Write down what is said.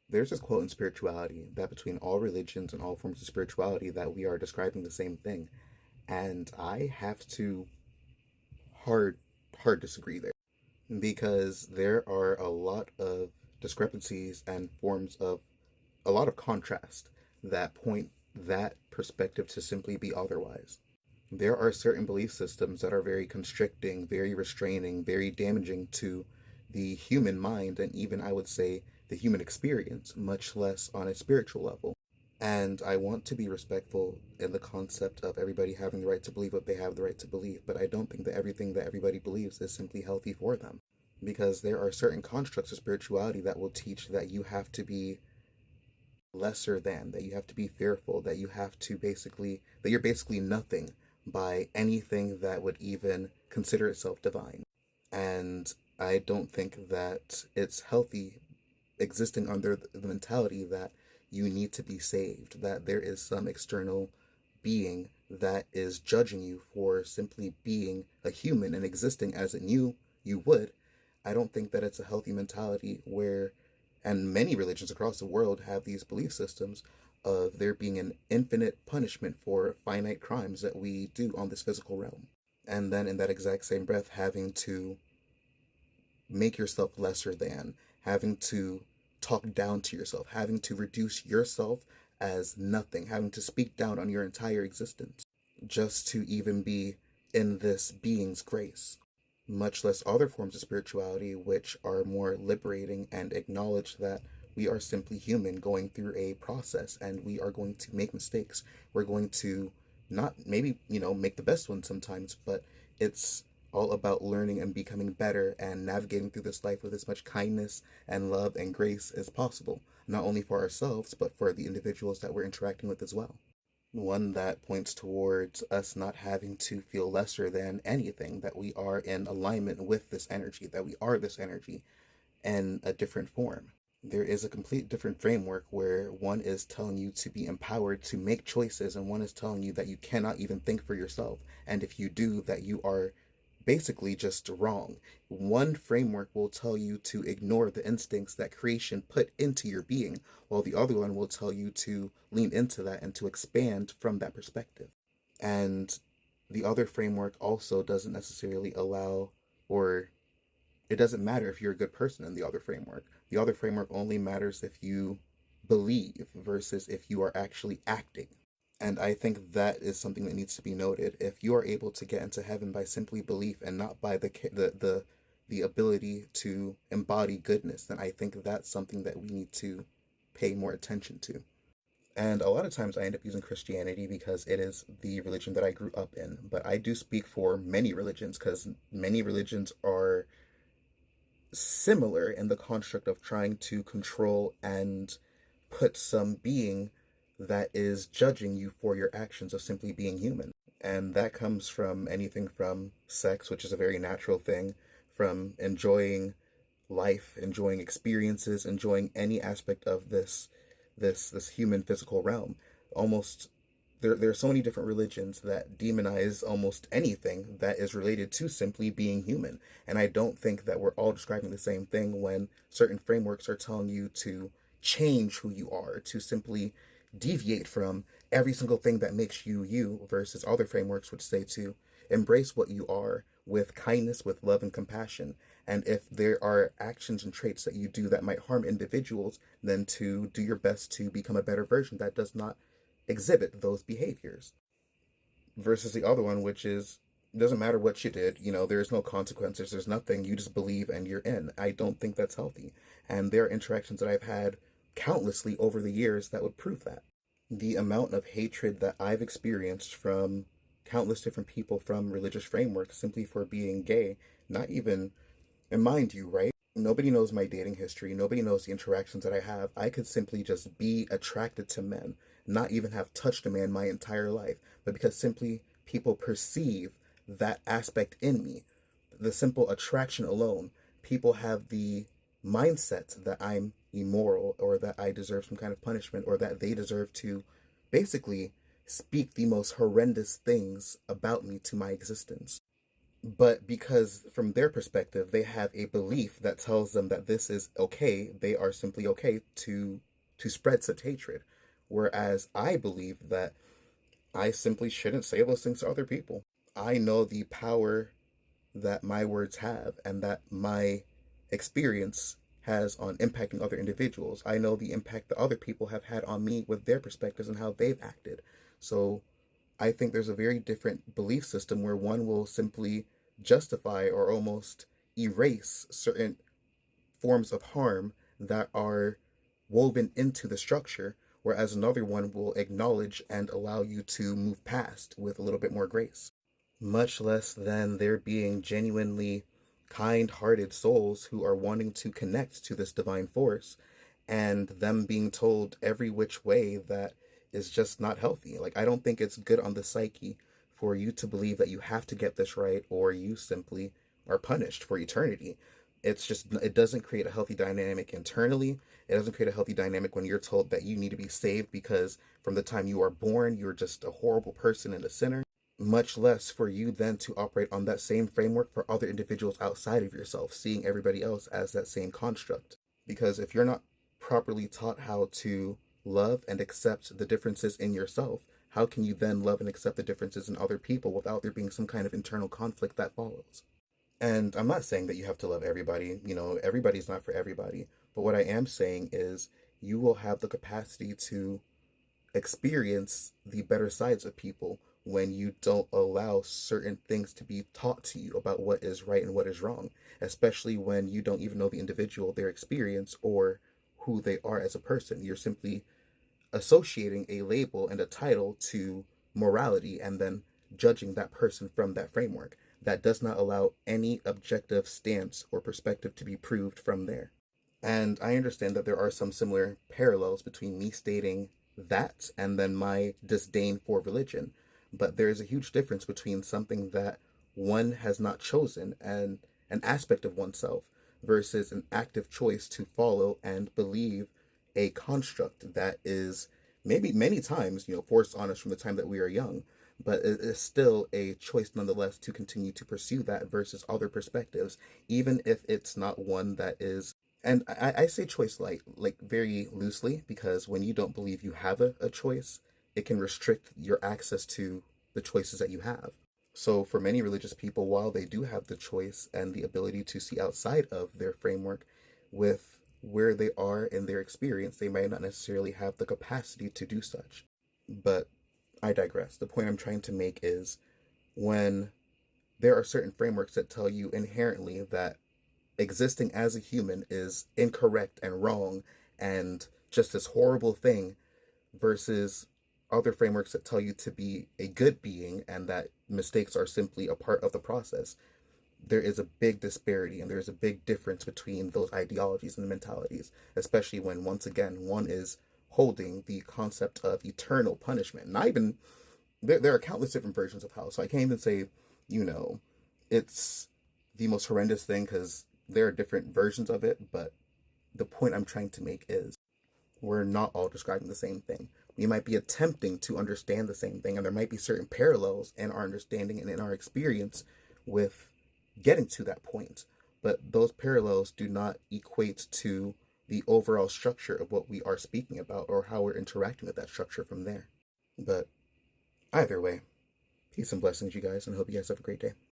There's this quote in spirituality that between all religions and all forms of spirituality that we are describing the same thing. And I have to hard hard disagree there because there are a lot of discrepancies and forms of a lot of contrast that point that perspective to simply be otherwise. There are certain belief systems that are very constricting, very restraining, very damaging to the human mind, and even I would say the human experience, much less on a spiritual level. And I want to be respectful in the concept of everybody having the right to believe what they have the right to believe, but I don't think that everything that everybody believes is simply healthy for them. Because there are certain constructs of spirituality that will teach that you have to be lesser than, that you have to be fearful, that you have to basically, that you're basically nothing by anything that would even consider itself divine. And I don't think that it's healthy existing under the mentality that you need to be saved, that there is some external being that is judging you for simply being a human and existing as it knew you would. I don't think that it's a healthy mentality where, and many religions across the world have these belief systems of there being an infinite punishment for finite crimes that we do on this physical realm. And then in that exact same breath, having to make yourself lesser than, having to talk down to yourself, having to reduce yourself as nothing, having to speak down on your entire existence just to even be in this being's grace. Much less other forms of spirituality, which are more liberating and acknowledge that we are simply human going through a process and we are going to make mistakes. We're going to not maybe, make the best one sometimes, but it's all about learning and becoming better and navigating through this life with as much kindness and love and grace as possible, not only for ourselves, but for the individuals that we're interacting with as well. One that points towards us not having to feel lesser than anything, that we are in alignment with this energy, that we are this energy in a different form. There is a complete different framework where one is telling you to be empowered to make choices, and one is telling you that you cannot even think for yourself. And if you do, that you are basically just wrong. One framework will tell you to ignore the instincts that creation put into your being, while the other one will tell you to lean into that and to expand from that perspective. And the other framework also doesn't necessarily allow, or it doesn't matter if you're a good person in the other framework. The other framework only matters if you believe versus if you are actually acting. And I think that is something that needs to be noted. If you are able to get into heaven by simply belief and not by the ability to embody goodness, then I think that's something that we need to pay more attention to. And a lot of times I end up using Christianity because it is the religion that I grew up in. But I do speak for many religions because many religions are similar in the construct of trying to control and put some being that is judging you for your actions of simply being human. And that comes from anything from sex, which is a very natural thing, from enjoying life, enjoying experiences, enjoying any aspect of this human physical realm. Almost there are so many different religions that demonize almost anything that is related to simply being human. And I don't think that we're all describing the same thing when certain frameworks are telling you to change who you are, to simply deviate from every single thing that makes you you, versus other frameworks which say to embrace what you are with kindness, with love and compassion. And if there are actions and traits that you do that might harm individuals, then to do your best to become a better version that does not exhibit those behaviors. Versus the other one, which is it doesn't matter what you did, there's no consequences, there's nothing, you just believe and you're in. I don't think that's healthy. And there are interactions that I've had countlessly over the years that would prove that. The amount of hatred that I've experienced from countless different people from religious frameworks simply for being gay, not even, and mind you, right? Nobody knows my dating history. Nobody knows the interactions that I have. I could simply just be attracted to men, not even have touched a man my entire life, but because simply people perceive that aspect in me, the simple attraction alone, people have the mindset that I'm immoral or that I deserve some kind of punishment or that they deserve to basically speak the most horrendous things about me to my existence. But because from their perspective, they have a belief that tells them that this is okay, they are simply okay to spread such hatred. Whereas I believe that I simply shouldn't say those things to other people. I know the power that my words have and that my experience has on impacting other individuals. I know the impact that other people have had on me with their perspectives and how they've acted. So I think there's a very different belief system where one will simply justify or almost erase certain forms of harm that are woven into the structure, whereas another one will acknowledge and allow you to move past with a little bit more grace. Much less than there being genuinely kind hearted souls who are wanting to connect to this divine force and them being told every which way that is just not healthy. Like, I don't think it's good on the psyche for you to believe that you have to get this right or you simply are punished for eternity. It's just, it doesn't create a healthy dynamic internally. It doesn't create a healthy dynamic when you're told that you need to be saved because from the time you are born, you're just a horrible person and a sinner. Much less for you then to operate on that same framework for other individuals outside of yourself, seeing everybody else as that same construct. Because if you're not properly taught how to love and accept the differences in yourself, how can you then love and accept the differences in other people without there being some kind of internal conflict that follows? And I'm not saying that you have to love everybody, everybody's not for everybody. But what I am saying is you will have the capacity to experience the better sides of people when you don't allow certain things to be taught to you about what is right and what is wrong, especially when you don't even know the individual, their experience, or who they are as a person. You're simply associating a label and a title to morality and then judging that person from that framework. That does not allow any objective stance or perspective to be proved from there. And I understand that there are some similar parallels between me stating that and then my disdain for religion. But there is a huge difference between something that one has not chosen and an aspect of oneself versus an active choice to follow and believe a construct that is maybe many times, forced on us from the time that we are young, but it is still a choice nonetheless to continue to pursue that versus other perspectives, even if it's not one that is, and I say choice like very loosely because when you don't believe you have a choice, it can restrict your access to the choices that you have. So for many religious people, while they do have the choice and the ability to see outside of their framework with where they are in their experience, they might not necessarily have the capacity to do such. But I digress. The point I'm trying to make is when there are certain frameworks that tell you inherently that existing as a human is incorrect and wrong and just this horrible thing versus other frameworks that tell you to be a good being and that mistakes are simply a part of the process. There is a big disparity and there's a big difference between those ideologies and mentalities, especially when, once again, one is holding the concept of eternal punishment. Not even, there are countless different versions of hell. So I can't even say, you know, it's the most horrendous thing because there are different versions of it. But the point I'm trying to make is we're not all describing the same thing. We might be attempting to understand the same thing, and there might be certain parallels in our understanding and in our experience with getting to that point. But those parallels do not equate to the overall structure of what we are speaking about or how we're interacting with that structure from there. But either way, peace and blessings, you guys, and I hope you guys have a great day.